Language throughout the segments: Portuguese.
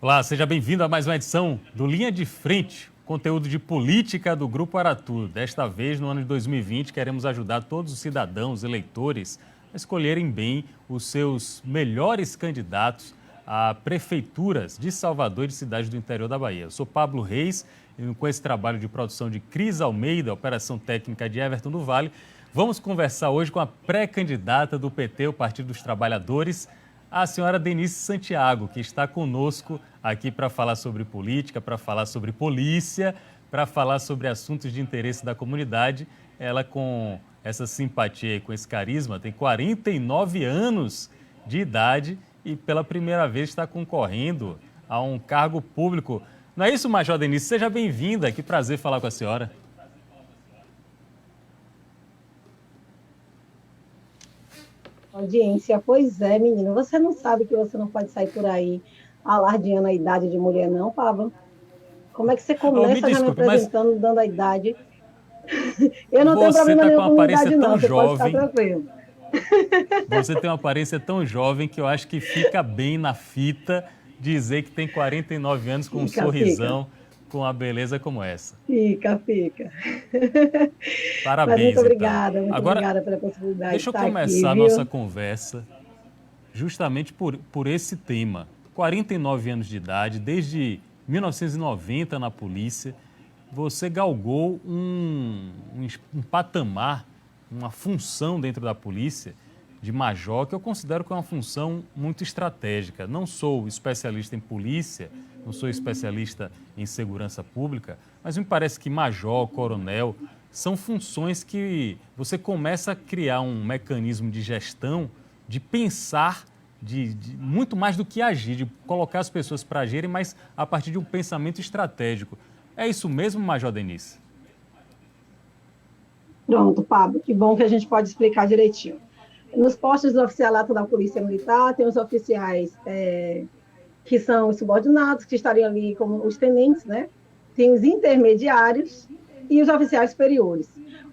Olá, seja bem-vindo a mais uma edição do Linha de Frente, conteúdo de política do Grupo Aratu. Desta vez, no ano de 2020, queremos ajudar todos os cidadãos, eleitores, a escolherem bem os seus melhores candidatos a prefeituras de Salvador e de cidades do interior da Bahia. Eu sou Pablo Reis e com esse trabalho de produção de Cris Almeida, operação técnica de Everton do Vale, vamos conversar hoje com a pré-candidata do PT, o Partido dos Trabalhadores, a senhora Denise Santiago, que está conosco aqui para falar sobre política, para falar sobre polícia, para falar sobre assuntos de interesse da comunidade. Ela, com essa simpatia e com esse carisma, tem 49 anos de idade e pela primeira vez está concorrendo a um cargo público. Não é isso, Major Denise? Seja bem-vinda, que prazer falar com a senhora. Audiência, pois é, menino. Você não sabe que você não pode sair por aí alardeando a idade de mulher, não, Pablo? Como é que você começa já me apresentando, dando a idade? Eu não tenho problema nenhum com a idade, não. Você pode ficar tranquilo. Você tem uma aparência tão jovem que eu acho que fica bem na fita dizer que tem 49 anos com um sorrisão, com uma beleza como essa. Fica. Parabéns, muito obrigada, então. Agora, obrigada pela possibilidade deixa de eu estar começar aqui, a nossa conversa justamente por esse tema. 49 anos de idade, desde 1990 na polícia, você galgou um patamar, uma função dentro da polícia de major, que eu considero que é uma função muito estratégica. Não sou especialista em polícia, não sou especialista em segurança pública, mas me parece que major, coronel, são funções que você começa a criar um mecanismo de gestão, de pensar, de muito mais do que agir, de colocar as pessoas para agirem, mas a partir de um pensamento estratégico. É isso mesmo, Major Denise? Pronto, Pablo, que bom que a gente pode explicar direitinho. Nos postos do oficialato da Polícia Militar, tem os oficiais que são os subordinados, que estariam ali como os tenentes, né? Tem os intermediários e os oficiais superiores.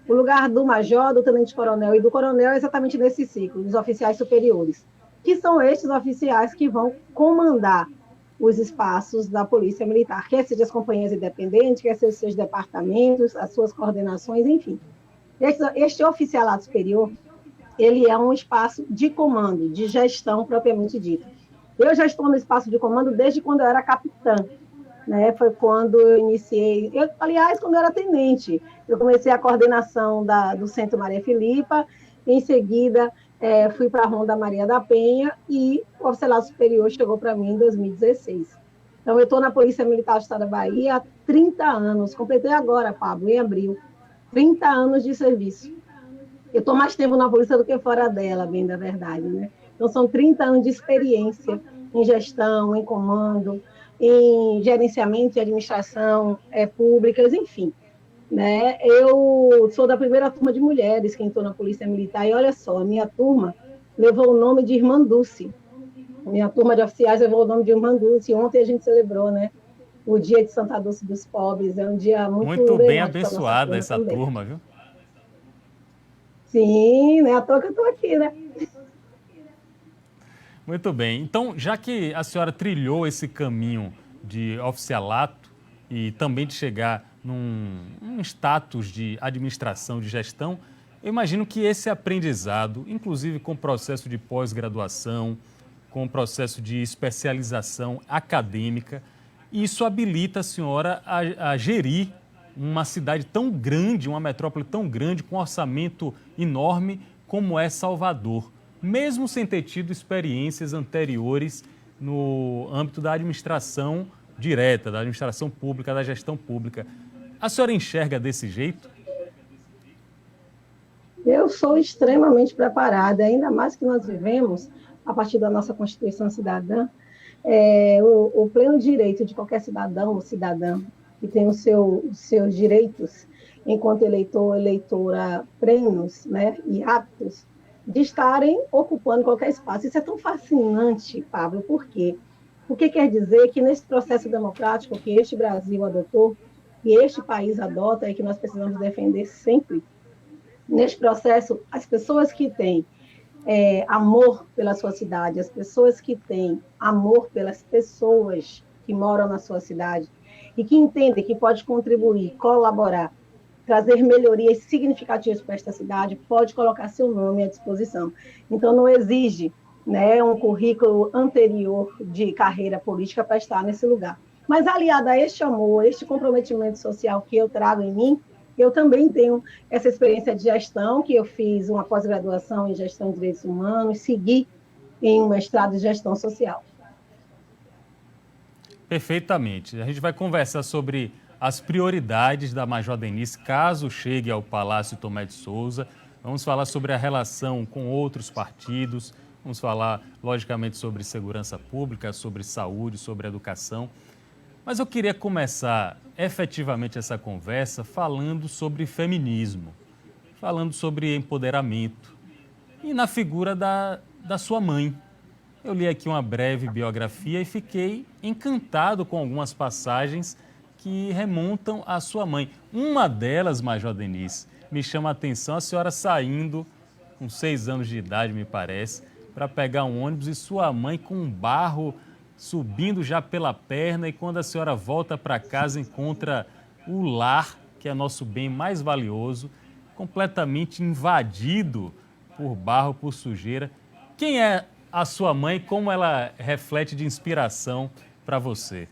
O lugar do major, do tenente-coronel e do coronel é exatamente nesse ciclo, dos oficiais superiores, que são estes oficiais que vão comandar os espaços da Polícia Militar, quer seja as companhias independentes, quer seja os seus departamentos, as suas coordenações, enfim. Este oficialato superior, ele é um espaço de comando, de gestão propriamente dita. Eu já estou no espaço de comando desde quando eu era capitã, né? Foi quando eu iniciei, aliás, quando eu era tenente, eu comecei a coordenação do Centro Maria Filipa, em seguida fui para a Ronda Maria da Penha e o oficialato superior chegou para mim em 2016. Então, eu estou na Polícia Militar do Estado da Bahia há 30 anos, completei agora, Pablo, em abril, 30 anos de serviço. Eu estou mais tempo na polícia do que fora dela, bem da verdade, né? Então, são 30 anos de experiência em gestão, em comando, em gerenciamento e administração públicas, enfim. Né? Eu sou da primeira turma de mulheres que entrou na Polícia Militar, e olha só, a minha turma levou o nome de Irmã Dulce. Minha turma de oficiais levou o nome de Irmã Dulce. Ontem a gente celebrou, né? O dia de Santa Dulce dos Pobres. É um dia muito bem abençoada essa turma, viu? Sim, né? À toa que eu estou aqui, né? Muito bem. Então, já que a senhora trilhou esse caminho de oficialato e também de chegar num status de administração, de gestão, eu imagino que esse aprendizado, inclusive com o processo de pós-graduação, com o processo de especialização acadêmica, isso habilita a senhora a gerir uma cidade tão grande, uma metrópole tão grande, com um orçamento enorme como é Salvador, mesmo sem ter tido experiências anteriores no âmbito da administração direta, da administração pública, da gestão pública. A senhora enxerga desse jeito? Eu sou extremamente preparada, ainda mais que nós vivemos, a partir da nossa Constituição Cidadã, o pleno direito de qualquer cidadão ou cidadã que tem os seus direitos enquanto eleitor, eleitora, plenos, né, e aptos, de estarem ocupando qualquer espaço. Isso é tão fascinante, Pablo, por quê? Porque quer dizer que nesse processo democrático que este Brasil adotou, que este país adota e que nós precisamos defender sempre, neste processo, as pessoas que têm amor pela sua cidade, as pessoas que têm amor pelas pessoas, que moram na sua cidade e que entendem que pode contribuir, colaborar, trazer melhorias significativas para esta cidade, pode colocar seu nome à disposição. Então, não exige, né, um currículo anterior de carreira política para estar nesse lugar. Mas, aliado a este amor, este comprometimento social que eu trago em mim, eu também tenho essa experiência de gestão, que eu fiz uma pós-graduação em gestão de direitos humanos, segui em um mestrado de gestão social. Perfeitamente. A gente vai conversar sobre as prioridades da Major Denise caso chegue ao Palácio Tomé de Souza. Vamos falar sobre a relação com outros partidos, vamos falar, logicamente, sobre segurança pública, sobre saúde, sobre educação. Mas eu queria começar efetivamente essa conversa falando sobre feminismo, falando sobre empoderamento e na figura da sua mãe. Eu li aqui uma breve biografia e fiquei encantado com algumas passagens que remontam à sua mãe. Uma delas, Major Denise, me chama a atenção, a senhora saindo com 6 anos de idade, me parece, para pegar um ônibus e sua mãe com um barro subindo já pela perna, e quando a senhora volta para casa encontra o lar, que é nosso bem mais valioso, completamente invadido por barro, por sujeira. Quem é a sua mãe? Como ela reflete de inspiração para você?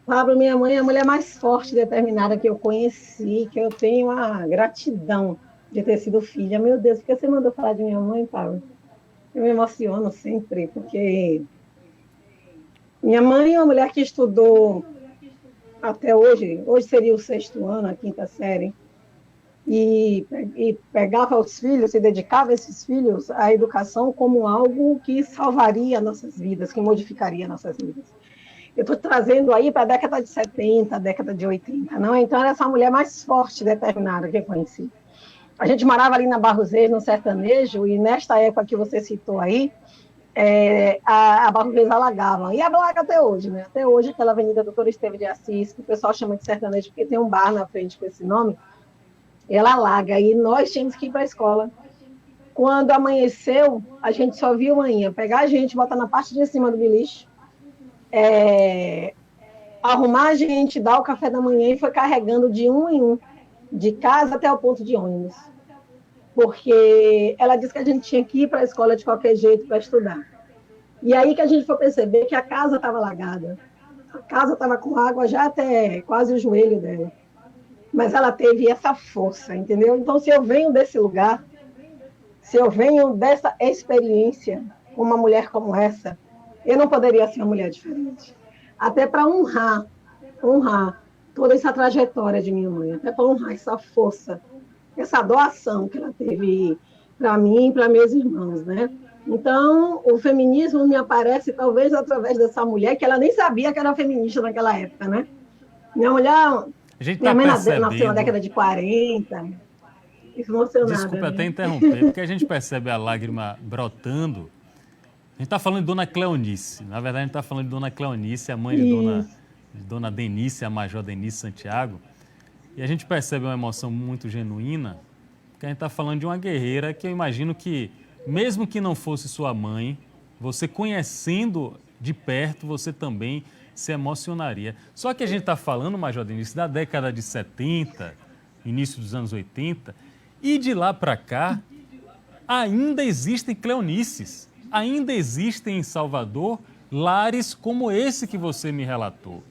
Pablo, minha mãe é a mulher mais forte e determinada que eu conheci, que eu tenho a gratidão de ter sido filha. Meu Deus, por que você mandou falar de minha mãe, Pablo? Eu me emociono sempre, porque minha mãe é uma mulher que estudou até hoje seria o 6º ano, a 5ª série, e pegava os filhos, se dedicava a esses filhos à educação como algo que salvaria nossas vidas, que modificaria nossas vidas. Eu estou trazendo aí para a década de 70, década de 80, não? Então, era essa mulher mais forte e determinada que eu conheci. A gente morava ali na Barros Reis, no sertanejo, e nesta época que você citou aí, a Barros Reis alagava. E alaga até hoje, né? Até hoje, aquela avenida Doutor Esteves de Assis, que o pessoal chama de sertanejo, porque tem um bar na frente com esse nome, ela alaga. E nós tínhamos que ir para a escola. Quando amanheceu, a gente só via manhã pegar a gente, botar na parte de cima do beliche, arrumar a gente, dar o café da manhã e foi carregando de um em um, de casa até o ponto de ônibus. Porque ela disse que a gente tinha que ir para a escola de qualquer jeito para estudar. E aí que a gente foi perceber que a casa estava alagada. A casa estava com água já até quase o joelho dela. Mas ela teve essa força, entendeu? Então, se eu venho desse lugar, se eu venho dessa experiência com uma mulher como essa, eu não poderia ser uma mulher diferente. Até para honrar toda essa trajetória de minha mãe, até para honrar essa força, essa doação que ela teve para mim e para meus irmãos, né? Então, o feminismo me aparece talvez através dessa mulher, que ela nem sabia que era feminista naquela época, né? Minha mãe nasceu na década de 40, emocionada. Desculpa até né? interromper, porque a gente percebe a lágrima brotando. A gente está falando de Dona Cleonice. Na verdade, a gente está falando de Dona Cleonice, a mãe de Dona Denise, a Major Denise Santiago. E a gente percebe uma emoção muito genuína, porque a gente está falando de uma guerreira que eu imagino que, mesmo que não fosse sua mãe, você conhecendo de perto, você também se emocionaria. Só que a gente está falando, Major Denise, da década de 70, início dos anos 80, e de lá para cá, ainda existem Cleonices. Ainda existem em Salvador lares como esse que você me relatou.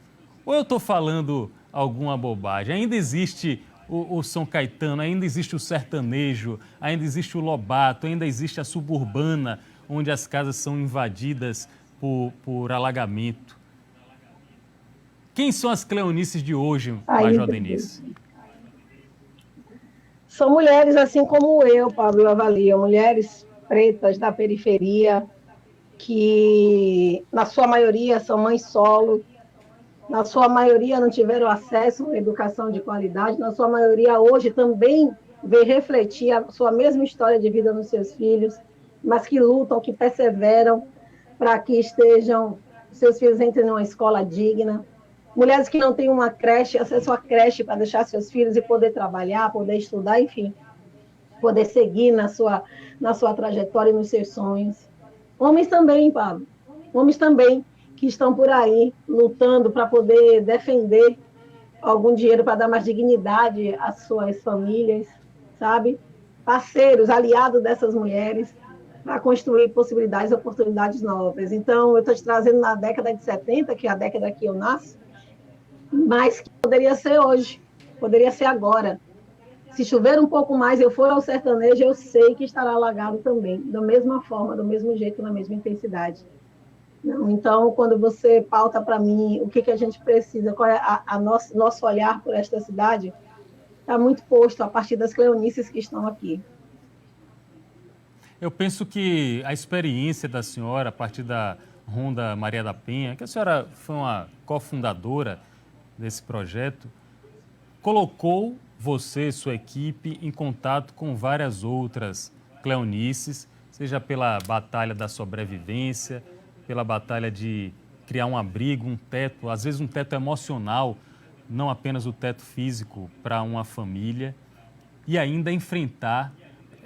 Ou eu estou falando alguma bobagem? Ainda existe o São Caetano, ainda existe o sertanejo, ainda existe o Lobato, ainda existe a suburbana, onde as casas são invadidas por alagamento. Quem são as Cleonices de hoje, Major Denise? São mulheres assim como eu, Pablo, avalio, mulheres pretas da periferia, que na sua maioria são mães solo, na sua maioria não tiveram acesso à educação de qualidade, na sua maioria hoje também vê refletir a sua mesma história de vida nos seus filhos, mas que lutam, que perseveram para que seus filhos entrem numa escola digna. Mulheres que não têm uma creche, acesso à creche para deixar seus filhos e poder trabalhar, poder estudar, enfim, poder seguir na sua trajetória e nos seus sonhos. Homens também, Pablo. homens também que estão por aí lutando para poder defender algum dinheiro para dar mais dignidade às suas famílias, sabe? Parceiros, aliados dessas mulheres, para construir possibilidades, oportunidades novas. Então, eu estou te trazendo na década de 70, que é a década que eu nasço, mas que poderia ser hoje, poderia ser agora. Se chover um pouco mais, eu for ao sertanejo, eu sei que estará alagado também, da mesma forma, do mesmo jeito, na mesma intensidade. Não, então, quando você pauta para mim o que a gente precisa, qual é nosso olhar por esta cidade, está muito posto a partir das cleonices que estão aqui. Eu penso que a experiência da senhora, a partir da Ronda Maria da Penha, que a senhora foi uma cofundadora desse projeto, colocou você, sua equipe, em contato com várias outras cleonices, seja pela batalha da sobrevivência, pela batalha de criar um abrigo, um teto, às vezes um teto emocional, não apenas o teto físico para uma família, e ainda enfrentar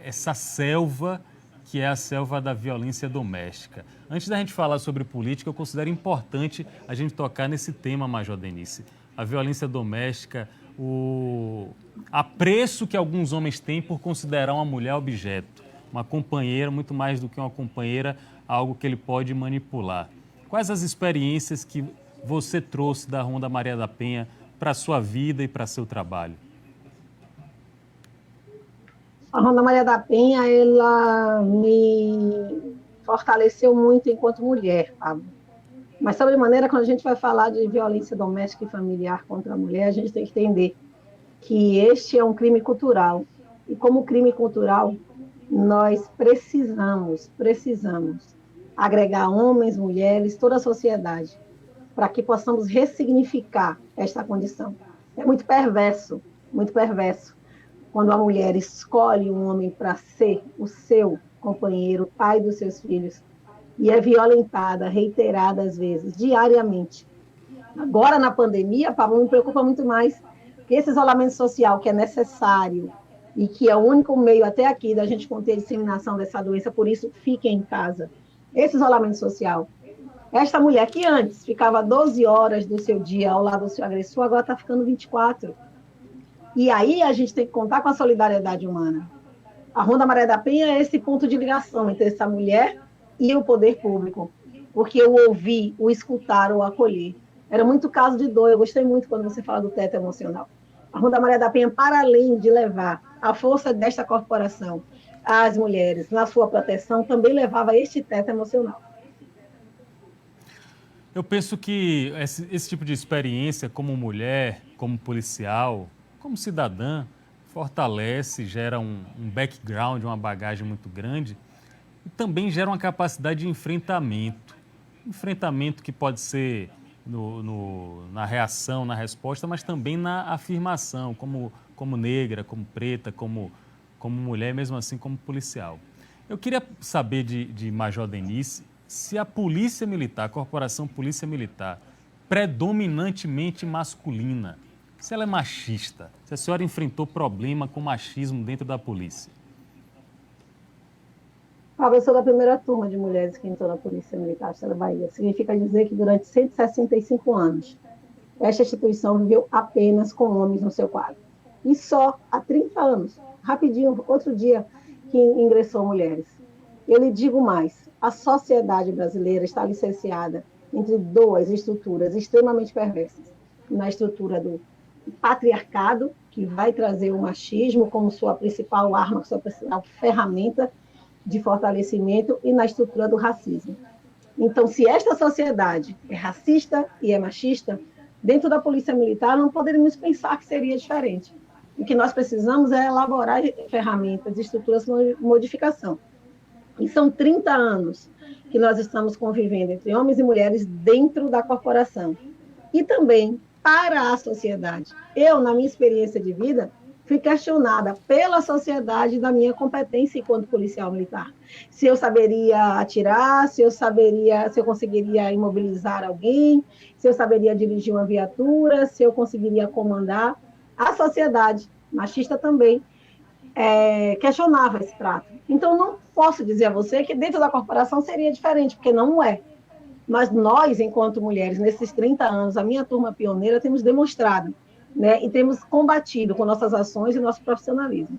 essa selva que é a selva da violência doméstica. Antes da gente falar sobre política, eu considero importante a gente tocar nesse tema, Major Denise. A violência doméstica, o apreço que alguns homens têm por considerar uma mulher objeto, uma companheira, muito mais do que uma companheira, algo que ele pode manipular. Quais as experiências que você trouxe da Ronda Maria da Penha para a sua vida e para seu trabalho? A Ronda Maria da Penha, ela me fortaleceu muito enquanto mulher, Pablo. Mas, sobre maneira, quando a gente vai falar de violência doméstica e familiar contra a mulher, a gente tem que entender que este é um crime cultural. E como crime cultural, nós precisamos agregar homens, mulheres, toda a sociedade, para que possamos ressignificar esta condição. É muito perverso, quando a mulher escolhe um homem para ser o seu companheiro, pai dos seus filhos, e é violentada reiteradas vezes, diariamente. Agora, na pandemia, Pablo, me preocupa muito mais que esse isolamento social, que é necessário e que é o único meio até aqui da gente conter a disseminação dessa doença, por isso, fiquem em casa. Esse isolamento social. Esta mulher que antes ficava 12 horas do seu dia ao lado do seu agressor, agora está ficando 24. E aí a gente tem que contar com a solidariedade humana. A Ronda Maria da Penha é esse ponto de ligação entre essa mulher e o poder público, porque o ouvir, o escutar, o acolher. Era muito caso de dor, eu gostei muito quando você fala do teto emocional. A Ronda Maria da Penha, para além de levar a força desta corporação às mulheres na sua proteção, também levava este teto emocional. Eu penso que esse tipo de experiência como mulher, como policial, como cidadã, fortalece, gera um background, uma bagagem muito grande e também gera uma capacidade de enfrentamento. Enfrentamento que pode ser na reação, na resposta, mas também na afirmação, como negra, como preta, como mulher, mesmo assim como policial. Eu queria saber de Major Denise se a Polícia Militar, a Corporação Polícia Militar, predominantemente masculina, se ela é machista, se a senhora enfrentou problema com machismo dentro da polícia. Eu sou da primeira turma de mulheres que entrou na Polícia Militar da Bahia. Significa dizer que durante 165 anos, esta instituição viveu apenas com homens no seu quadro. E só há 30 anos, rapidinho, outro dia, que ingressou mulheres. Eu lhe digo mais, a sociedade brasileira está licenciada entre duas estruturas extremamente perversas. Na estrutura do patriarcado, que vai trazer o machismo como sua principal arma, sua principal ferramenta de fortalecimento, e na estrutura do racismo. Então, se esta sociedade é racista e é machista, dentro da Polícia Militar não poderíamos pensar que seria diferente. O que nós precisamos é elaborar ferramentas, estruturas de modificação. E são 30 anos que nós estamos convivendo entre homens e mulheres dentro da corporação. E também para a sociedade. Eu, na minha experiência de vida, fui questionada pela sociedade da minha competência enquanto policial militar. Se eu saberia atirar, se eu conseguiria imobilizar alguém, se eu saberia dirigir uma viatura, se eu conseguiria comandar. A sociedade, machista também, questionava esse trato. Então, não posso dizer a você que dentro da corporação seria diferente, porque não é. Mas nós, enquanto mulheres, nesses 30 anos, a minha turma pioneira, temos demonstrado, né, e temos combatido com nossas ações e nosso profissionalismo.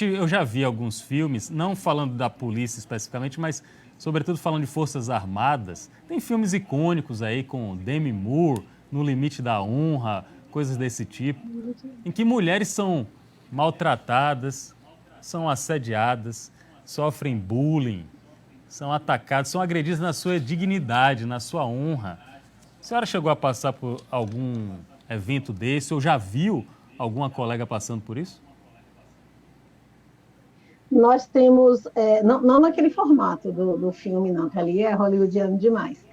Eu já vi alguns filmes, não falando da polícia especificamente, mas sobretudo falando de Forças Armadas. Tem filmes icônicos aí com Demi Moore, No Limite da Honra, coisas desse tipo, em que mulheres são maltratadas, são assediadas, sofrem bullying, são atacadas, são agredidas na sua dignidade, na sua honra. A senhora chegou a passar por algum evento desse ou já viu alguma colega passando por isso? Nós temos, não naquele formato do filme, não, que ali é hollywoodiano demais,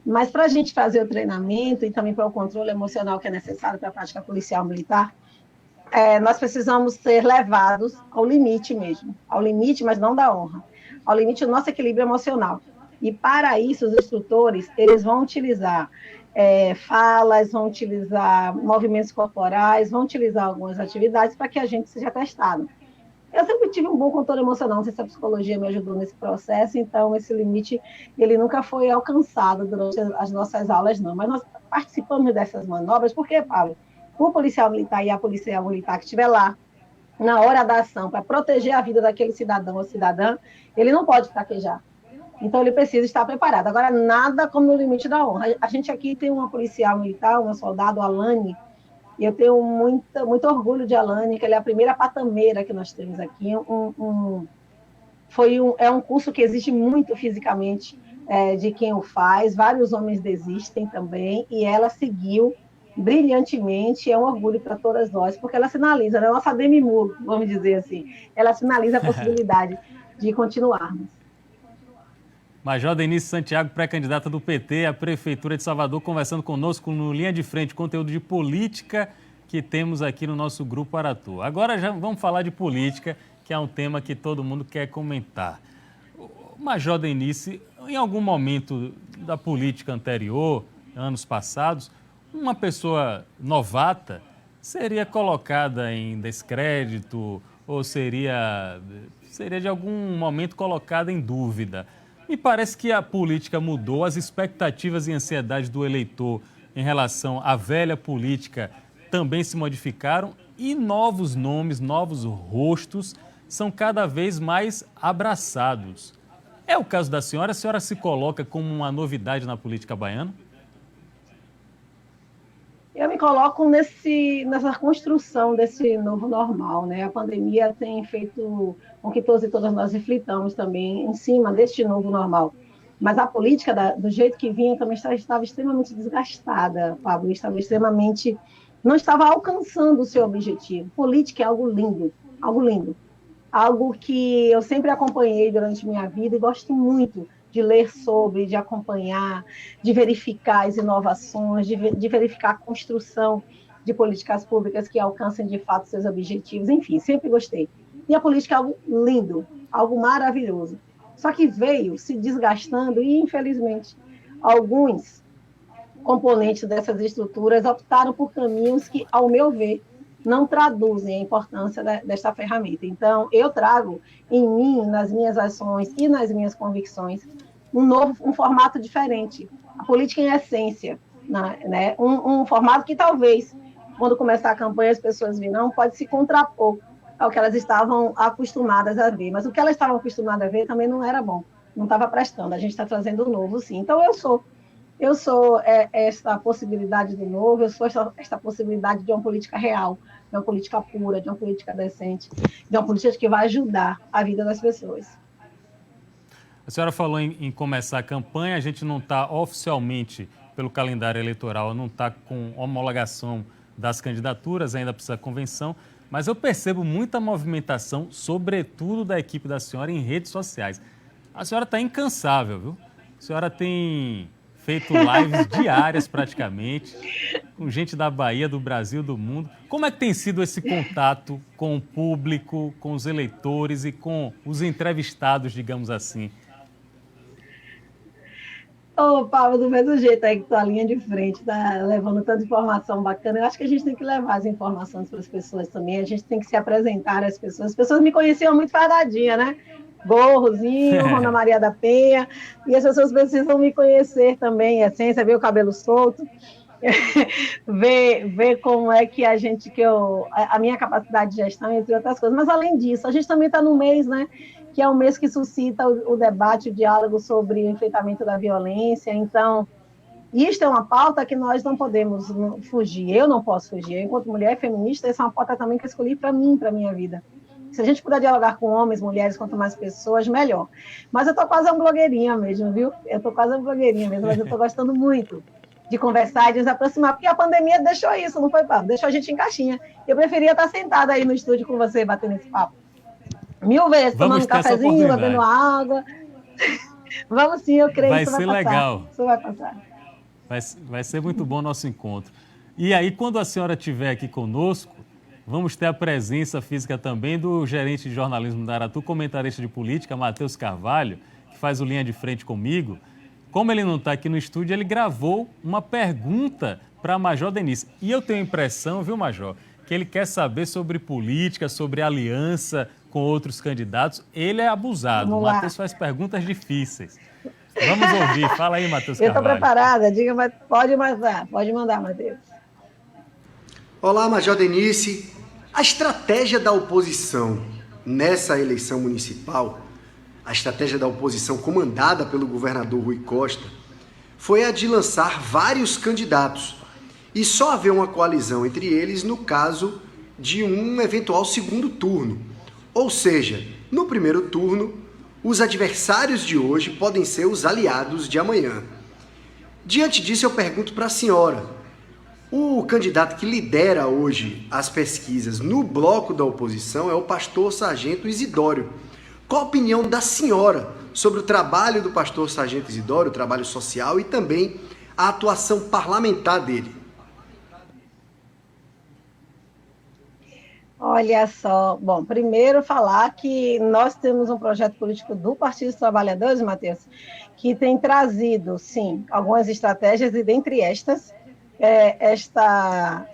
mas para a gente fazer o treinamento e também para o controle emocional que é necessário para a prática policial militar, nós precisamos ser levados ao limite mesmo, ao limite, mas não da honra, ao limite do nosso equilíbrio emocional. E para isso, os instrutores, eles vão utilizar falas, vão utilizar movimentos corporais, vão utilizar algumas atividades para que a gente seja testado. Eu sempre tive um bom controle emocional, não sei se a psicologia me ajudou nesse processo, então esse limite, ele nunca foi alcançado durante as nossas aulas, não. Mas nós participamos dessas manobras, porque, Paulo, o policial militar e a policial militar que estiver lá, na hora da ação, para proteger a vida daquele cidadão ou cidadã, ele não pode fraquejar. Então, ele precisa estar preparado. Agora, nada como no limite da honra. A gente aqui tem uma policial militar, uma soldado, Alane, e eu tenho muito orgulho de Alane, que ela é a primeira patameira que nós temos aqui. É um curso que exige muito fisicamente de quem o faz, vários homens desistem também, e ela seguiu brilhantemente, é um orgulho para todas nós, porque ela sinaliza, né? Nossa Demi Moore, vamos dizer assim, ela sinaliza a possibilidade de continuarmos. Major Denise Santiago, pré-candidata do PT à Prefeitura de Salvador, conversando conosco no Linha de Frente, conteúdo de política que temos aqui no nosso Grupo Aratu. Agora já vamos falar de política, que é um tema que todo mundo quer comentar. Major Denise, em algum momento da política anterior, anos passados, uma pessoa novata seria colocada em descrédito ou seria de algum momento colocada em dúvida. Me parece que a política mudou, as expectativas e ansiedades do eleitor em relação à velha política também se modificaram e novos nomes, novos rostos são cada vez mais abraçados. É o caso da senhora? A senhora se coloca como uma novidade na política baiana? Eu me coloco nessa construção desse novo normal, né? A pandemia tem feito com que todos e todas nós reflitamos também em cima deste novo normal. Mas a política, do jeito que vinha, também estava extremamente desgastada, Pablo, não estava alcançando o seu objetivo. Política é algo lindo, algo lindo. Algo que eu sempre acompanhei durante minha vida e gosto muito de ler sobre, de acompanhar, de verificar as inovações, de verificar a construção de políticas públicas que alcancem de fato seus objetivos, enfim, sempre gostei. E a política é algo lindo, algo maravilhoso. Só que veio se desgastando e, infelizmente, alguns componentes dessas estruturas optaram por caminhos que, ao meu ver, não traduzem a importância desta ferramenta. Então, eu trago em mim, nas minhas ações e nas minhas convicções, um formato diferente. A política em essência, né? Um formato que talvez, quando começar a campanha, as pessoas virão, pode se contrapor ao que elas estavam acostumadas a ver. Mas o que elas estavam acostumadas a ver também não era bom, não estava prestando. A gente está trazendo o novo, sim. Então, eu sou esta possibilidade do novo, eu sou esta possibilidade de uma política real, de uma política pura, de uma política decente, de uma política que vai ajudar a vida das pessoas. A senhora falou em começar a campanha, a gente não está oficialmente, pelo calendário eleitoral, não está com homologação das candidaturas, ainda precisa da convenção, mas eu percebo muita movimentação, sobretudo da equipe da senhora, em redes sociais. A senhora está incansável, viu? A senhora tem feito lives diárias praticamente, com gente da Bahia, do Brasil, do mundo. Como é que tem sido esse contato com o público, com os eleitores e com os entrevistados, digamos assim? Paulo, do mesmo jeito aí que tua linha de frente está levando tanta informação bacana, eu acho que a gente tem que levar as informações para as pessoas também, a gente tem que se apresentar às pessoas. As pessoas me conheciam muito fardadinha, né? gorrozinho, Ana Maria da Penha, e as pessoas precisam me conhecer também, a essência, ver o cabelo solto, ver como é que a minha capacidade de gestão, entre outras coisas. Mas, além disso, a gente também está no mês, né, que é um mês que suscita o debate, o diálogo sobre o enfrentamento da violência. Então, isto é uma pauta que nós não podemos fugir, eu não posso fugir. Enquanto mulher feminista, essa é uma pauta também que eu escolhi para mim, para a minha vida. Se a gente puder dialogar com homens, mulheres, quanto mais pessoas, melhor. Mas eu estou quase uma blogueirinha mesmo, viu? Eu estou quase uma blogueirinha mesmo, mas eu estou gostando muito de conversar e de nos aproximar, porque a pandemia deixou isso, não foi, papo? Deixou a gente em caixinha. Eu preferia estar sentada aí no estúdio com você, batendo esse papo. 1000 vezes, tomando um cafezinho, bebendo água. Vamos sim, eu creio que isso vai passar. Vai ser legal. Isso vai passar. Vai ser muito bom o nosso encontro. E aí, quando a senhora estiver aqui conosco, vamos ter a presença física também do gerente de jornalismo da Aratu, comentarista de política, Matheus Carvalho, que faz o Linha de Frente comigo. Como ele não está aqui no estúdio, ele gravou uma pergunta para a Major Denise. E eu tenho a impressão, viu, Major, que ele quer saber sobre política, sobre aliança com outros candidatos. Ele é abusado. O Matheus faz perguntas difíceis. Vamos ouvir. Fala aí, Matheus Carvalho. Eu estou preparada. Diga, mas pode mandar, Matheus. Olá, Major Denise. A estratégia da oposição nessa eleição municipal, a estratégia da oposição comandada pelo governador Rui Costa, foi a de lançar vários candidatos e só haver uma coalizão entre eles no caso de um eventual segundo turno. Ou seja, no primeiro turno, os adversários de hoje podem ser os aliados de amanhã. Diante disso, eu pergunto para a senhora, o candidato que lidera hoje as pesquisas no bloco da oposição é o pastor Sargento Isidório. Qual a opinião da senhora sobre o trabalho do pastor Sargento Isidório, o trabalho social e também a atuação parlamentar dele? Olha só, bom, primeiro falar que nós temos um projeto político do Partido dos Trabalhadores, Matheus, que tem trazido, sim, algumas estratégias e dentre estas, esta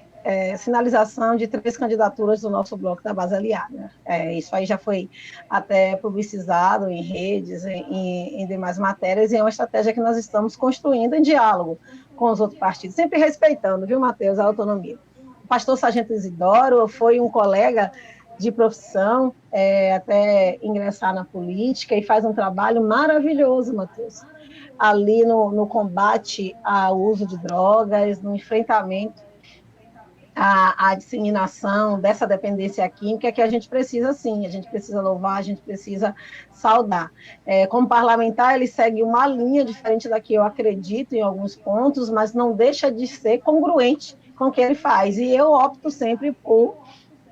sinalização de 3 candidaturas do nosso bloco da base aliada. Isso aí já foi até publicizado em redes, em demais matérias, e é uma estratégia que nós estamos construindo em diálogo com os outros partidos, sempre respeitando, viu, Matheus, a autonomia. O pastor Sargento Isidório foi um colega de profissão, até ingressar na política, e faz um trabalho maravilhoso, Matheus, ali no combate ao uso de drogas, no enfrentamento à disseminação dessa dependência química, que a gente precisa, sim, a gente precisa louvar, a gente precisa saudar. Como parlamentar, ele segue uma linha diferente da que eu acredito em alguns pontos, mas não deixa de ser congruente com o que ele faz, e eu opto sempre por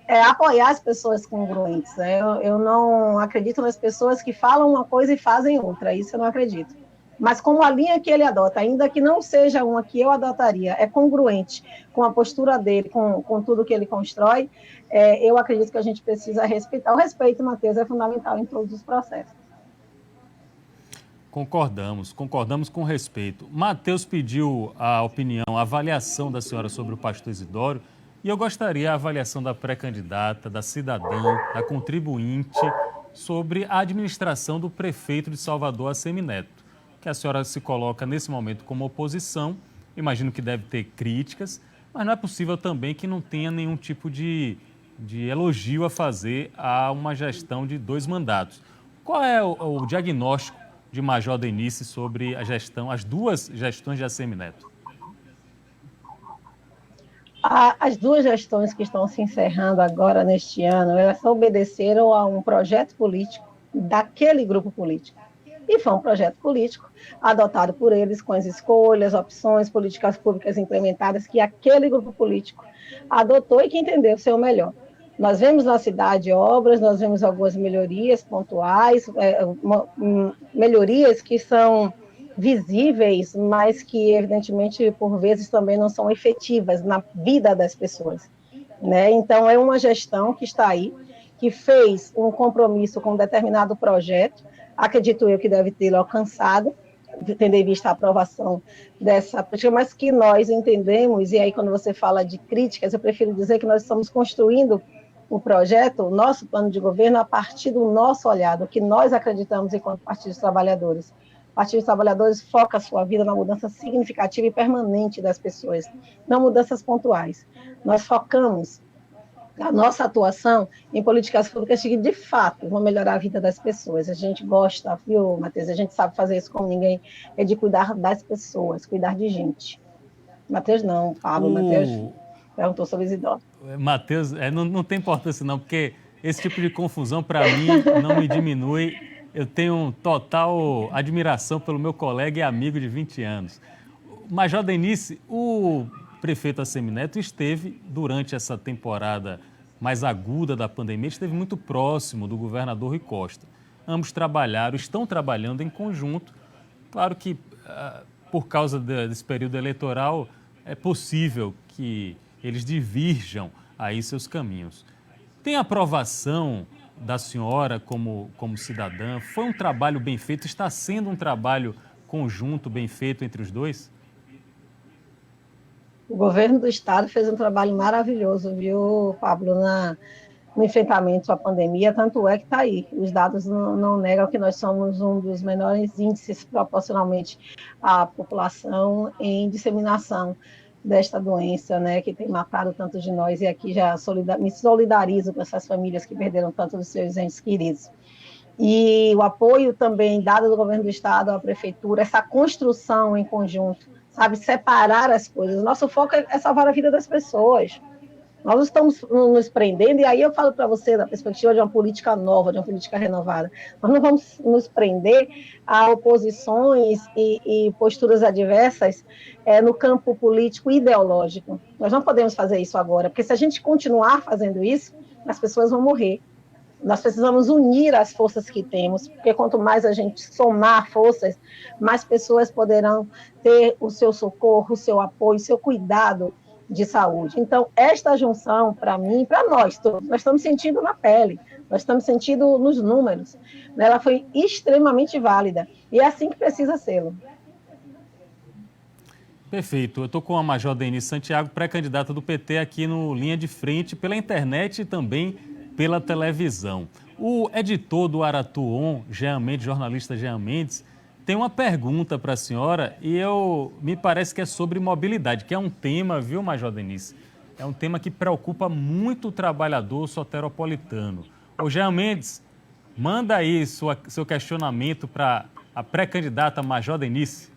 apoiar as pessoas congruentes, né? Eu não acredito nas pessoas que falam uma coisa e fazem outra, isso eu não acredito. Mas como a linha que ele adota, ainda que não seja uma que eu adotaria, é congruente com a postura dele, com tudo que ele constrói, eu acredito que a gente precisa respeitar. O respeito, Matheus, é fundamental em todos os processos. Concordamos com respeito. Matheus pediu a opinião, a avaliação da senhora sobre o pastor Isidório, e eu gostaria a avaliação da pré-candidata, da cidadã, da contribuinte, sobre a administração do prefeito de Salvador, Assemineto, que a senhora se coloca nesse momento como oposição. Imagino que deve ter críticas, mas não é possível também que não tenha nenhum tipo de elogio a fazer a uma gestão de 2 mandatos. Qual é o diagnóstico de Major Denise sobre a gestão, as 2 gestões de Assemineto? As 2 gestões que estão se encerrando agora neste ano, elas obedeceram a um projeto político daquele grupo político. E foi um projeto político adotado por eles com as escolhas, opções, políticas públicas implementadas que aquele grupo político adotou e que entendeu ser o melhor. Nós vemos na cidade obras, nós vemos algumas melhorias pontuais, melhorias que são visíveis, mas que, evidentemente, por vezes também não são efetivas na vida das pessoas, né? Então, é uma gestão que está aí, que fez um compromisso com um determinado projeto, acredito eu que deve tê-lo alcançado, tendo em vista a aprovação dessa política, mas que nós entendemos, e aí quando você fala de críticas, eu prefiro dizer que nós estamos construindo o projeto, o nosso plano de governo, a partir do nosso olhar, do que nós acreditamos enquanto Partido dos Trabalhadores. O Partido dos Trabalhadores foca a sua vida na mudança significativa e permanente das pessoas, não mudanças pontuais. Nós focamos a nossa atuação em políticas públicas que, de fato, vão melhorar a vida das pessoas. A gente gosta, viu, Matheus? A gente sabe fazer isso como ninguém, é de cuidar das pessoas, cuidar de gente. Matheus não, Pablo, Matheus perguntou sobre os idosos. Matheus, não tem importância não, porque esse tipo de confusão, para mim, não me diminui. Eu tenho total admiração pelo meu colega e amigo de 20 anos. Major Denisse, o prefeito Assemineto esteve, durante essa temporada mais aguda da pandemia, esteve muito próximo do governador Rui Costa. Ambos estão trabalhando em conjunto. Claro que, por causa desse período eleitoral, é possível que eles divirjam aí seus caminhos. Tem aprovação da senhora como cidadã? Foi um trabalho bem feito? Está sendo um trabalho conjunto bem feito entre os dois? O governo do estado fez um trabalho maravilhoso, viu, Pablo, no enfrentamento à pandemia, tanto é que está aí. Os dados não negam que nós somos um dos menores índices proporcionalmente à população em disseminação desta doença, né, que tem matado tantos de nós, e aqui já me solidarizo com essas famílias que perderam tanto dos seus entes queridos. E o apoio também dado do governo do estado à prefeitura, essa construção em conjunto, sabe, separar as coisas. Nosso foco é salvar a vida das pessoas. Nós estamos nos prendendo, e aí eu falo para você da perspectiva de uma política nova, de uma política renovada. Nós não vamos nos prender a oposições e posturas adversas no campo político e ideológico. Nós não podemos fazer isso agora, porque se a gente continuar fazendo isso, as pessoas vão morrer. Nós precisamos unir as forças que temos, porque quanto mais a gente somar forças, mais pessoas poderão ter o seu socorro, o seu apoio, o seu cuidado de saúde. Então, esta junção, para mim, para nós todos, nós estamos sentindo na pele, nós estamos sentindo nos números, né? Ela foi extremamente válida, e é assim que precisa ser. Perfeito. Eu estou com a Major Denisse Santiago, pré-candidata do PT aqui no Linha de Frente, pela internet e também pela televisão. O editor do Aratu On, Jean Mendes, jornalista Jean Mendes, tem uma pergunta para a senhora e me parece que é sobre mobilidade, que é um tema, viu, Major Denisse? É um tema que preocupa muito o trabalhador soteropolitano. Ô, Jean Mendes, manda aí seu questionamento para a pré-candidata Major Denisse.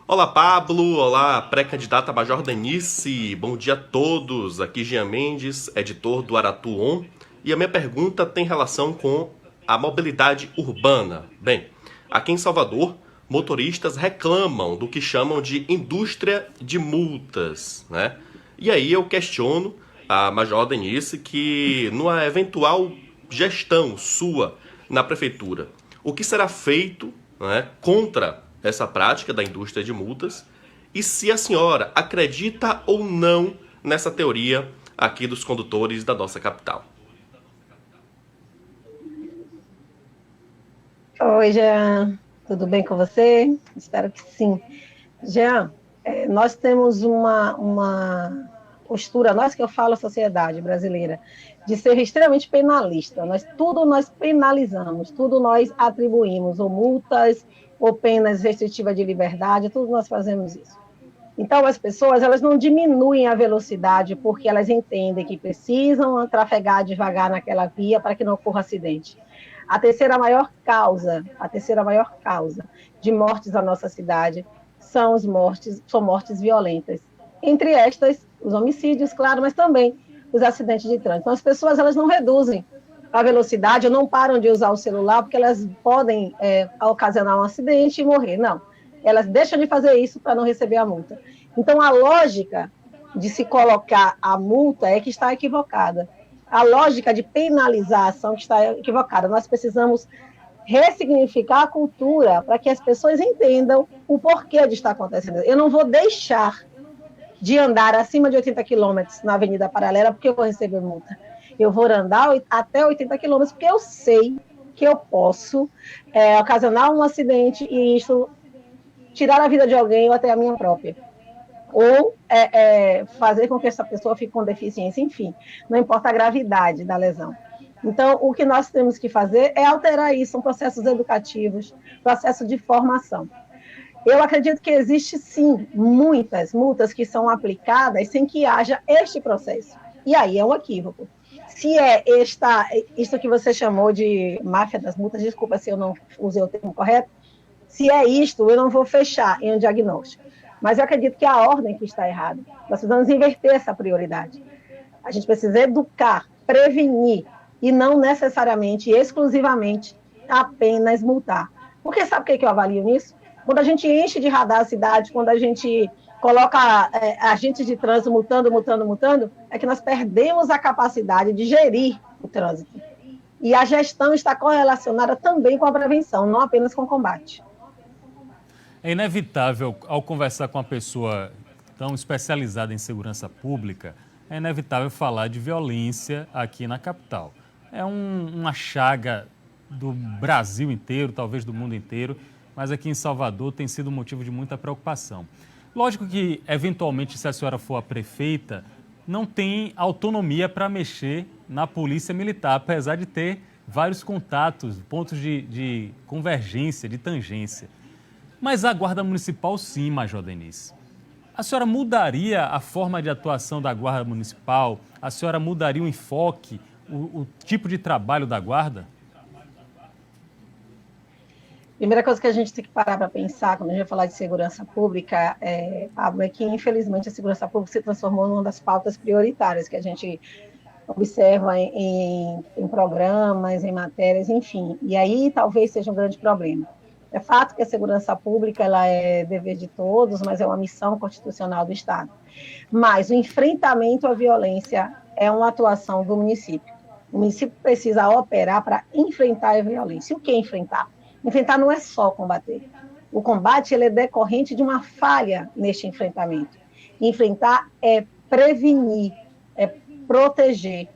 Olá, Pablo. Olá, pré-candidata Major Denisse. Bom dia a todos. Aqui Jean Mendes, editor do Aratu On. E a minha pergunta tem relação com a mobilidade urbana. Bem, aqui em Salvador, motoristas reclamam do que chamam de indústria de multas, né? E aí eu questiono a Major Denisse que, numa eventual gestão sua na prefeitura, o que será feito, né, contra essa prática da indústria de multas, e se a senhora acredita ou não nessa teoria aqui dos condutores da nossa capital. Oi, Jean, tudo bem com você? Espero que sim. Jean, nós temos uma postura, nós que eu falo a sociedade brasileira, de ser extremamente penalista. Tudo nós penalizamos, tudo nós atribuímos, ou multas, ou penas restritivas de liberdade, tudo nós fazemos isso. Então, as pessoas, elas não diminuem a velocidade porque elas entendem que precisam trafegar devagar naquela via para que não ocorra acidente. A terceira maior causa de mortes na nossa cidade são mortes violentas. Entre estas, os homicídios, claro, mas também os acidentes de trânsito. Então, as pessoas, elas não reduzem a velocidade, ou não param de usar o celular, porque elas podem ocasionar um acidente e morrer. Não, elas deixam de fazer isso para não receber a multa. Então, a lógica de se colocar a multa é que está equivocada. A lógica de penalizar a ação que está equivocada. Nós precisamos ressignificar a cultura para que as pessoas entendam o porquê de estar acontecendo. Eu não vou deixar de andar acima de 80 quilômetros na Avenida Paralela porque eu vou receber multa. Eu vou andar até 80 quilômetros porque eu sei que eu posso ocasionar um acidente e isso tirar a vida de alguém ou até a minha própria. ou fazer com que essa pessoa fique com deficiência, enfim, não importa a gravidade da lesão. Então, o que nós temos que fazer é alterar isso, são processos educativos, processo de formação. Eu acredito que existe, sim, muitas multas que são aplicadas sem que haja este processo. E aí é um equívoco. Se é isso que você chamou de máfia das multas, desculpa se eu não usei o termo correto, se é isto, eu não vou fechar em um diagnóstico. Mas eu acredito que a ordem que está errada. Nós precisamos inverter essa prioridade. A gente precisa educar, prevenir, e não necessariamente, exclusivamente, apenas multar. Porque sabe o que eu avalio nisso? Quando a gente enche de radar a cidade, quando a gente coloca agentes de trânsito multando, é que nós perdemos a capacidade de gerir o trânsito. E a gestão está correlacionada também com a prevenção, não apenas com o combate. É inevitável, ao conversar com uma pessoa tão especializada em segurança pública, é inevitável falar de violência aqui na capital. É uma chaga do Brasil inteiro, talvez do mundo inteiro, mas aqui em Salvador tem sido motivo de muita preocupação. Lógico que, eventualmente, se a senhora for a prefeita, não tem autonomia para mexer na polícia militar, apesar de ter vários contatos, pontos de convergência, de tangência. Mas a Guarda Municipal, sim, Major Denise. A senhora mudaria a forma de atuação da Guarda Municipal? A senhora mudaria o enfoque, o tipo de trabalho da Guarda? Primeira coisa que a gente tem que parar para pensar quando a gente vai falar de segurança pública, Pablo, é que, infelizmente, a segurança pública se transformou numa das pautas prioritárias que a gente observa em programas, em matérias, enfim. E aí talvez seja um grande problema. É fato que a segurança pública ela é dever de todos, mas é uma missão constitucional do Estado. Mas o enfrentamento à violência é uma atuação do município. O município precisa operar para enfrentar a violência. E o que é enfrentar? Enfrentar não é só combater. O combate ele é decorrente de uma falha neste enfrentamento. Enfrentar é prevenir, é proteger,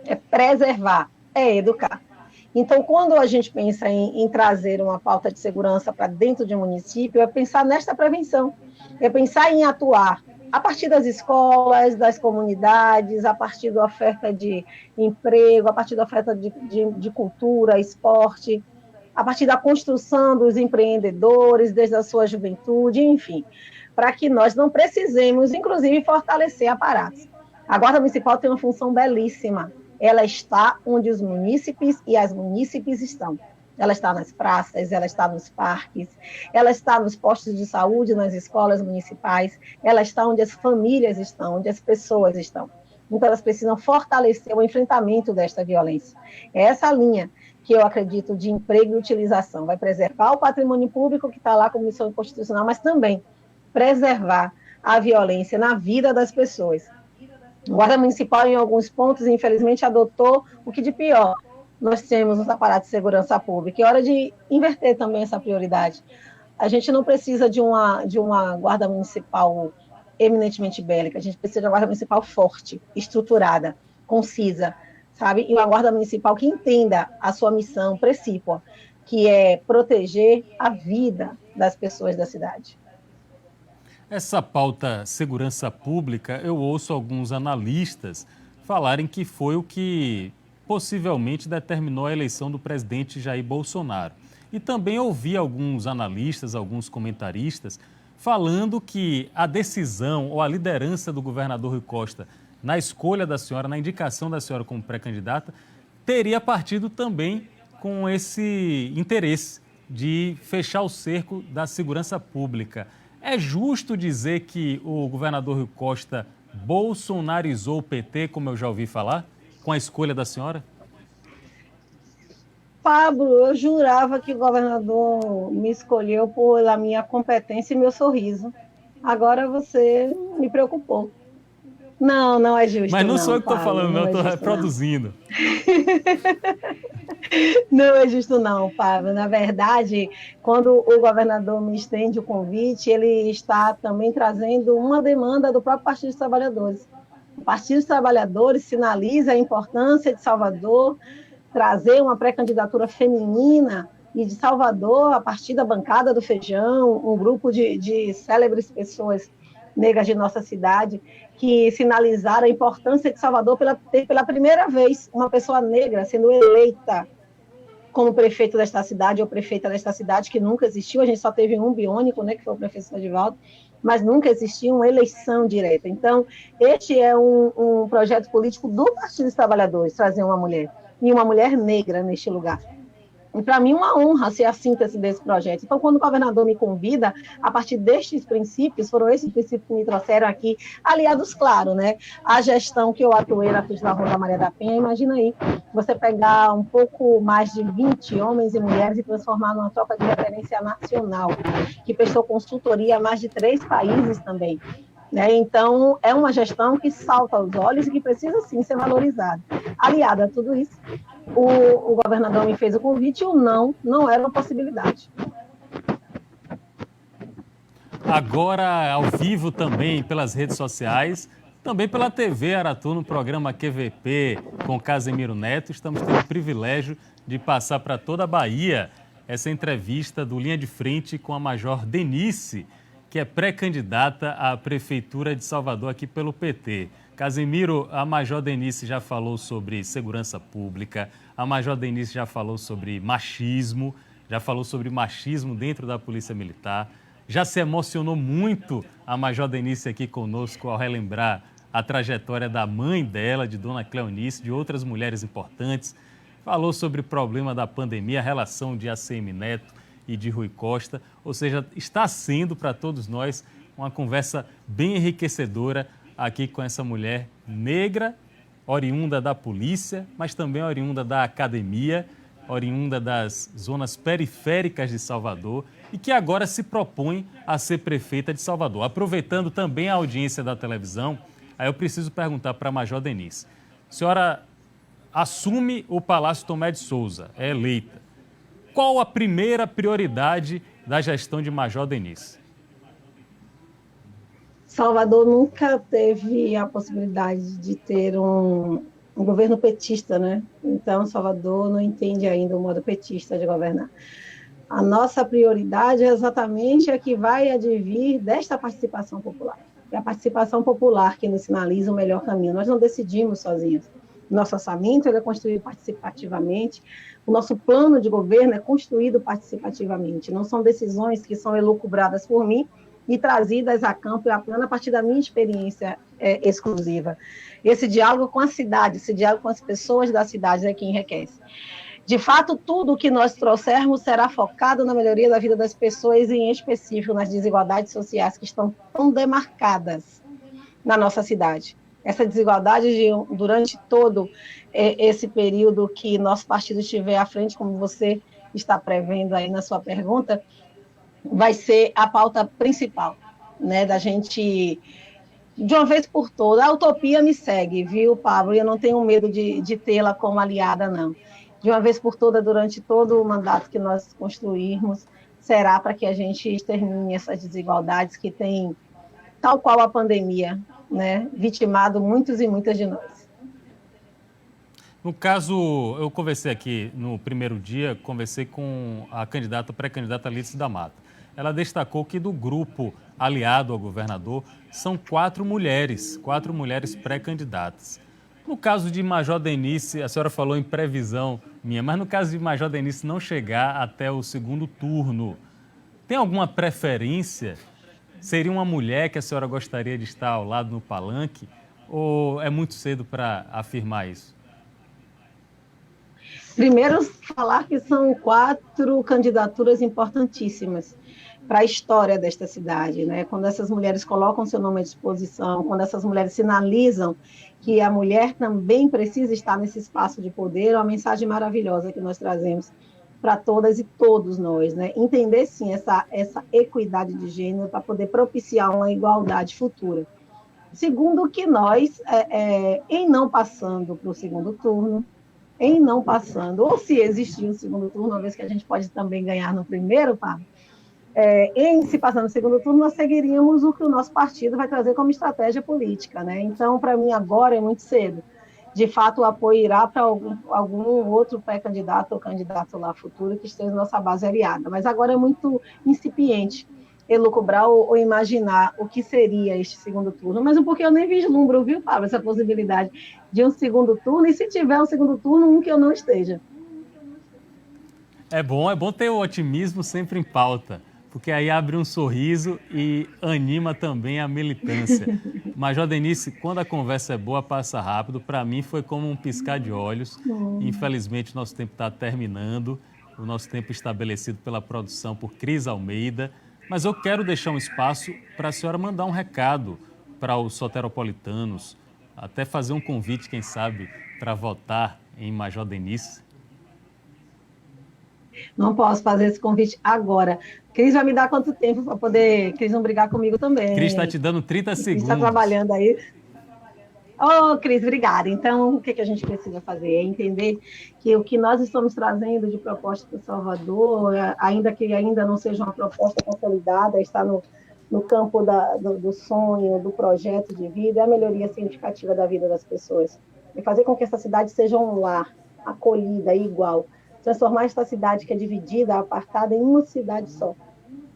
é preservar, é educar. Então, quando a gente pensa em trazer uma pauta de segurança para dentro de um município, é pensar nesta prevenção, é pensar em atuar a partir das escolas, das comunidades, a partir da oferta de emprego, a partir da oferta de cultura, esporte, a partir da construção dos empreendedores, desde a sua juventude, enfim, para que nós não precisemos, inclusive, fortalecer aparatos. A Guarda Municipal tem uma função belíssima. Ela está onde os munícipes e as munícipes estão. Ela está nas praças, ela está nos parques, ela está nos postos de saúde, nas escolas municipais, ela está onde as famílias estão, onde as pessoas estão. Então, elas precisam fortalecer o enfrentamento desta violência. É essa linha que eu acredito de emprego e utilização. Vai preservar o patrimônio público que está lá como missão constitucional, mas também preservar a violência na vida das pessoas. A Guarda Municipal, em alguns pontos, infelizmente, adotou o que de pior nós temos nos aparatos de segurança pública. É hora de inverter também essa prioridade. A gente não precisa de uma Guarda Municipal eminentemente bélica, a gente precisa de uma Guarda Municipal forte, estruturada, concisa, sabe? E uma Guarda Municipal que entenda a sua missão precípua, que é proteger a vida das pessoas da cidade. Essa pauta segurança pública, eu ouço alguns analistas falarem que foi o que possivelmente determinou a eleição do presidente Jair Bolsonaro. E também ouvi alguns analistas, alguns comentaristas, falando que a decisão ou a liderança do governador Rui Costa na escolha da senhora, na indicação da senhora como pré-candidata, teria partido também com esse interesse de fechar o cerco da segurança pública. É justo dizer que o governador Rui Costa bolsonarizou o PT, como eu já ouvi falar, com a escolha da senhora? Pablo, eu jurava que o governador me escolheu pela minha competência e meu sorriso. Agora você me preocupou. Não, não é justo. Mas não sou eu que estou Pablo, falando, não, eu estou justo, reproduzindo. Não é justo não, Pablo. Na verdade, quando o governador me estende o convite, ele está também trazendo uma demanda do próprio Partido dos Trabalhadores. O Partido dos Trabalhadores sinaliza a importância de Salvador trazer uma pré-candidatura feminina e de Salvador, a partir da bancada do Feijão, um grupo de célebres pessoas negras de nossa cidade, que sinalizaram a importância de Salvador ter pela primeira vez uma pessoa negra sendo eleita como prefeito desta cidade ou prefeita desta cidade, que nunca existiu. A gente só teve um biônico, né, que foi o professor Edivaldo, mas nunca existiu uma eleição direta. Então, este é um projeto político do Partido dos Trabalhadores, trazer uma mulher, e uma mulher negra neste lugar. E para mim uma honra ser a síntese desse projeto. Então, quando o governador me convida, a partir destes princípios, foram esses princípios que me trouxeram aqui, aliados, claro, né? A gestão que eu atuei na Cruz da Rua da Maria da Penha, imagina aí, você pegar um pouco mais de 20 homens e mulheres e transformar numa tropa de referência nacional, que prestou consultoria a mais de 3 países também. Né? Então, é uma gestão que salta aos olhos e que precisa, sim, ser valorizada. Aliada a tudo isso, o governador me fez o convite e o não era uma possibilidade. Agora, ao vivo também pelas redes sociais, também pela TV Aratu, no programa QVP com Casemiro Neto, estamos tendo o privilégio de passar para toda a Bahia essa entrevista do Linha de Frente com a Major Denise, que é pré-candidata à Prefeitura de Salvador aqui pelo PT. Casemiro, a Major Denise já falou sobre segurança pública, a Major Denise já falou sobre machismo, dentro da Polícia Militar, já se emocionou muito a Major Denise aqui conosco ao relembrar a trajetória da mãe dela, de Dona Cleonice, de outras mulheres importantes, falou sobre o problema da pandemia, a relação de ACM Neto e de Rui Costa, ou seja, está sendo para todos nós uma conversa bem enriquecedora aqui com essa mulher negra, oriunda da polícia, mas também oriunda da academia, oriunda das zonas periféricas de Salvador e que agora se propõe a ser prefeita de Salvador. Aproveitando também a audiência da televisão, aí eu preciso perguntar para a Major Denise. A senhora assume o Palácio Tomé de Souza, é eleita. Qual a primeira prioridade da gestão de Major Denise? Salvador nunca teve a possibilidade de ter um governo petista, né? Então, Salvador não entende ainda o modo petista de governar. A nossa prioridade é exatamente a que vai advir desta participação popular. É a participação popular que nos sinaliza o melhor caminho. Nós não decidimos sozinhos. Nosso orçamento ele é construído participativamente, o nosso plano de governo é construído participativamente. Não são decisões que são elucubradas por mim e trazidas a campo e a plano a partir da minha experiência exclusiva. Esse diálogo com a cidade, esse diálogo com as pessoas da cidade é que enriquece. De fato, tudo o que nós trouxermos será focado na melhoria da vida das pessoas e, em específico, nas desigualdades sociais que estão tão demarcadas na nossa cidade. Essa desigualdade durante todo esse período que nosso partido estiver à frente, como você está prevendo aí na sua pergunta, vai ser a pauta principal, né, da gente, de uma vez por todas. A utopia me segue, viu, Pablo? E eu não tenho medo de tê-la como aliada, não. De uma vez por todas, durante todo o mandato que nós construirmos, será para que a gente extermine essas desigualdades que tem, tal qual a pandemia, né, vitimado muitos e muitas de nós. No caso, eu conversei aqui no primeiro dia, conversei com a pré-candidata Alice da Mata. Ela destacou que do grupo aliado ao governador são 4 mulheres pré-candidatas. No caso de Major Denise, a senhora falou em previsão minha, mas no caso de Major Denise não chegar até o segundo turno, tem alguma preferência? Seria uma mulher que a senhora gostaria de estar ao lado no palanque? Ou é muito cedo para afirmar isso? Primeiro, falar que são 4 candidaturas importantíssimas para a história desta cidade, né? Quando essas mulheres colocam seu nome à disposição, quando essas mulheres sinalizam que a mulher também precisa estar nesse espaço de poder, é uma mensagem maravilhosa que nós trazemos para todas e todos nós, né? Entender, sim, essa equidade de gênero para poder propiciar uma igualdade futura. Segundo, que nós, em não passando para o segundo turno, ou se existir um segundo turno, uma vez que a gente pode também ganhar no primeiro, Pablo, em se passar no segundo turno, nós seguiríamos o que o nosso partido vai trazer como estratégia política, né? Então, para mim, agora é muito cedo. De fato, o apoio irá para algum outro pré-candidato ou candidato lá futuro que esteja na nossa base aliada. Mas agora é muito incipiente. elucubrar ou imaginar o que seria este segundo turno, mas porque eu nem vislumbro, viu, Pablo, essa possibilidade de um segundo turno, e se tiver um segundo turno, um que eu não esteja. É bom ter o otimismo sempre em pauta, porque aí abre um sorriso e anima também a militância. Major Denise, quando a conversa é boa, passa rápido. Para mim foi como um piscar de olhos. Infelizmente, nosso tempo está terminando, o nosso tempo estabelecido pela produção por Cris Almeida. Mas eu quero deixar um espaço para a senhora mandar um recado para os soteropolitanos, até fazer um convite, quem sabe, para votar em Major Denise. Não posso fazer esse convite agora. Cris vai me dar quanto tempo para poder... Cris não brigar comigo também. Cris está te dando 30 segundos. Cris está trabalhando aí. Ô, Cris, obrigada. Então, o que a gente precisa fazer? É entender que o que nós estamos trazendo de proposta para Salvador, ainda que ainda não seja uma proposta consolidada, está no campo do sonho, do projeto de vida, é a melhoria significativa da vida das pessoas. E fazer com que essa cidade seja um lar, acolhida, igual. Transformar esta cidade que é dividida, apartada, em uma cidade só.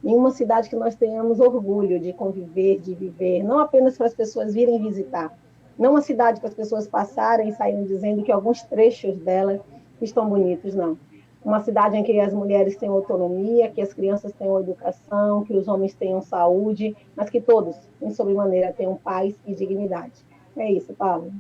Em uma cidade que nós tenhamos orgulho de conviver, de viver, não apenas para as pessoas virem visitar, não uma cidade para as pessoas passarem e saírem dizendo que alguns trechos dela estão bonitos, não. Uma cidade em que as mulheres tenham autonomia, que as crianças tenham educação, que os homens tenham saúde, mas que todos, em sobremaneira, tenham paz e dignidade. É isso, Paulo.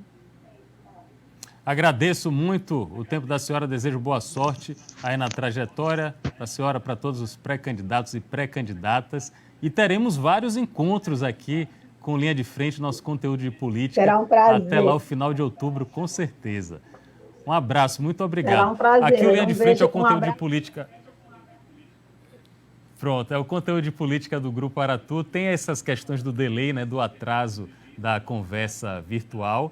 Agradeço muito o tempo da senhora, desejo boa sorte aí na trajetória da senhora, para todos os pré-candidatos e pré-candidatas. E teremos vários encontros aqui com Linha de Frente, nosso conteúdo de política. Será um prazer. Até lá, o final de outubro, com certeza. Um abraço, muito obrigado. Será um prazer. Aqui o Linha de Frente é o conteúdo de política. Pronto, é o conteúdo de política do Grupo Aratu. Tem essas questões do delay, né, do atraso da conversa virtual,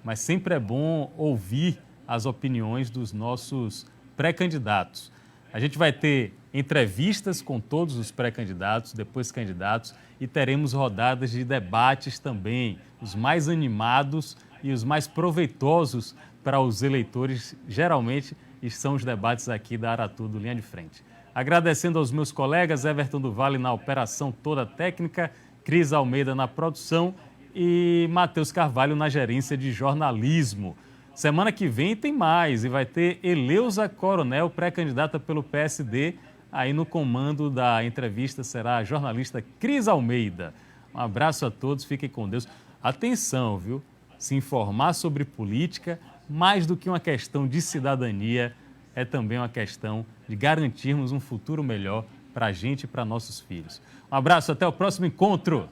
mas sempre é bom ouvir as opiniões dos nossos pré-candidatos. A gente vai ter entrevistas com todos os pré-candidatos, depois candidatos, e teremos rodadas de debates também, os mais animados e os mais proveitosos para os eleitores, geralmente, são os debates aqui da Aratu, do Linha de Frente. Agradecendo aos meus colegas, Everton do Vale na operação toda técnica, Cris Almeida na produção e Matheus Carvalho na gerência de jornalismo. Semana que vem tem mais e vai ter Eleusa Coronel, pré-candidata pelo PSD. Aí no comando da entrevista será a jornalista Cris Almeida. Um abraço a todos, fiquem com Deus. Atenção, viu? Se informar sobre política, mais do que uma questão de cidadania, é também uma questão de garantirmos um futuro melhor para a gente e para nossos filhos. Um abraço, até o próximo encontro!